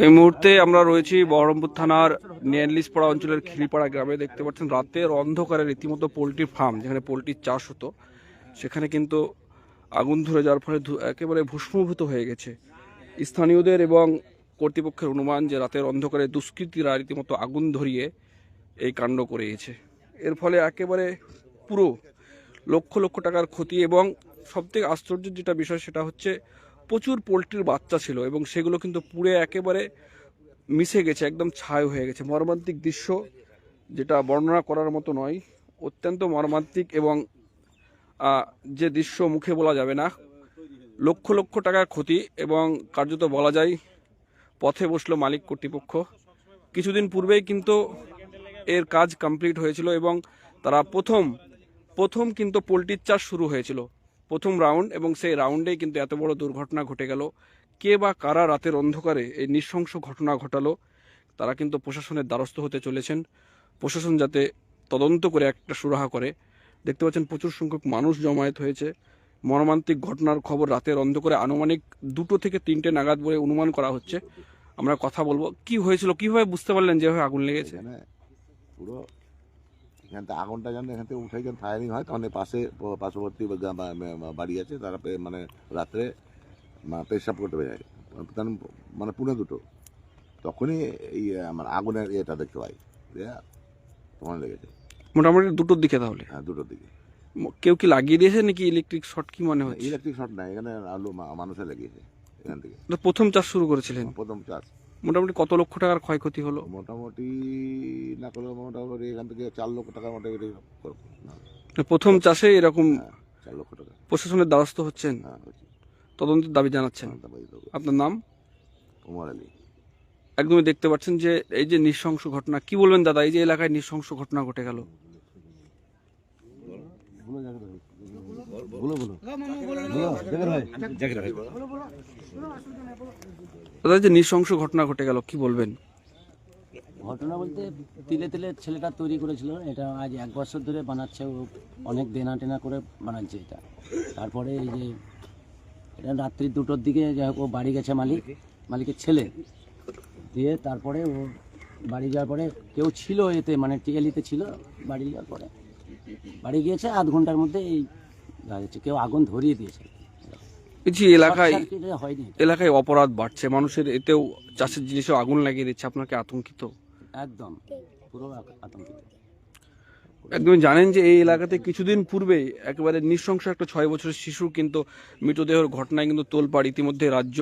এই মুহূর্তে আমরা রয়েছি বহরমপুর থানার নিয়ারলিশপাড়া অঞ্চলের খিলিপাড়া গ্রামে। দেখতে পাচ্ছেন রাতের অন্ধকারে রীতিমতো পোলট্রি ফার্ম, যেখানে পোলট্রির চাষ হতো, সেখানে কিন্তু আগুন ধরে যাওয়ার ফলে একেবারে ভস্মীভূত হয়ে গেছে। স্থানীয়দের এবং কর্তৃপক্ষের অনুমান যে রাতের অন্ধকারে দুষ্কৃতীরা রীতিমতো আগুন ধরিয়ে এই কাণ্ড করিয়েছে। এর ফলে একেবারে পুরো লক্ষ লক্ষ টাকার ক্ষতি, এবং সবথেকে আশ্চর্যের যেটা বিষয় সেটা হচ্ছে প্রচুর পোলট্রির বাচ্চা ছিল এবং সেগুলো কিন্তু পুড়ে একেবারে মিশে গেছে, একদম ছাই হয়ে গেছে। মর্মান্তিক দৃশ্য, যেটা বর্ণনা করার মতো নয়, অত্যন্ত মর্মান্তিক, এবং যে দৃশ্য মুখে বলা যাবে না। লক্ষ লক্ষ টাকার ক্ষতি, এবং কার্যত বলা যায় পথে বসলো মালিক কর্তৃপক্ষ। কিছুদিন পূর্বেই কিন্তু এর কাজ কমপ্লিট হয়েছিল এবং তারা প্রথম কিন্তু পোলট্রির চাষ শুরু হয়েছিল, প্রথম রাউন্ড, এবং সেই রাউন্ডেই কিন্তু এত বড় দুর্ঘটনা ঘটে গেল। কে বা কারা রাতের অন্ধকারে এই নৃশংস ঘটনা ঘটালো, তারা কিন্তু প্রশাসনের দ্বারস্থ হতে চলেছেন। প্রশাসন যাতে তদন্ত করে একটা সুরাহা করে। দেখতে পাচ্ছেন প্রচুর সংখ্যক মানুষ জমায়েত হয়েছে। মর্মান্তিক ঘটনার খবর রাতের অন্ধকারে আনুমানিক 2টো থেকে 3টে নাগাদ বলে অনুমান করা হচ্ছে। আমরা কথা বলবো কি হয়েছিল, কিভাবে বুঝতে পারলেন যেভাবে আগুন লেগেছে? পুরো এখান থেকে আগুনটা যেন এখান থেকে উঠে যখন ফায়ারিং হয়, তখন পাশে পার্শ্ববর্তী বাড়ি আছে, তারা মানে রাত্রে পেশাব করতে যায়, তখন মানে পুনে 2টো, তখনই এই মানে আগুনের ইয়েটা দেখতে পাই, তখন লেগেছে। মোটামুটি 2টোর দিকে। তাহলে হ্যাঁ, 2টোর দিকে। কেউ কি লাগিয়ে দিয়েছে নাকি ইলেকট্রিক শর্ট, কি মনে হয়? ইলেকট্রিক শর্ট না, এখানে আলু মানুষে লেগেছে এখান থেকে। প্রথম চাষ শুরু করেছিলেন? প্রথম চাষ। মোটামুটি কত লক্ষ টাকার ক্ষয়ক্ষতি হলো? মোটামুটি না করলেও মোটামুটি এখান থেকে 4 লক্ষ টাকা মোটামুটি। প্রথম চাষে এরকম 4 লক্ষ টাকা। প্রশাসনের দ্বারস্থ হচ্ছেন, তদন্তের দাবি জানাচ্ছেন। আপনার নাম? ওমর আলী। একদমই দেখতে পাচ্ছেন যে এই যে নৃশংস ঘটনা, কি বলবেন দাদা, এই যে এলাকায় নৃশংস ঘটনা ঘটে গেল? দাদা, যে নৃশংস ঘটনা ঘটে গেল, কি বলবেন? ঘটনা বলতে তিলে তিলে ছেলেটা তৈরি করেছিল, এটা আজ 1 বছর ধরে বানাচ্ছে, ও অনেক দেনা টেনা করে বানাচ্ছে এটা। তারপরে এই যে এটা রাত্রি 2টোর দিকে যাই হোক ও বাড়ি গেছে, মালিকের ছেলে দিয়ে, তারপরে ও বাড়ি যাওয়ার পরে কেউ ছিল এতে, মানে টিএলিতে ছিল, বাড়ি যাওয়ার পরে বাড়ি গিয়েছে, আধ ঘন্টার মধ্যে এই যাচ্ছে, কেউ আগুন ধরিয়ে দিয়েছে। এলাকায় অপরাধ বাড়ছে, মানুষের এতেও চাষের জিনিসও আগুন লাগিয়ে দিচ্ছে, আপনাকে আতঙ্কিত? একদম পুরো আতঙ্কিত। একদম জানেন যে এই এলাকাতে কিছুদিন পূর্বে একেবারে নৃশংস একটা 6 বছরের শিশু কিন্তু মৃতদেহের ঘটনায় কিন্তু তোলপাড় ইতিমধ্যে রাজ্য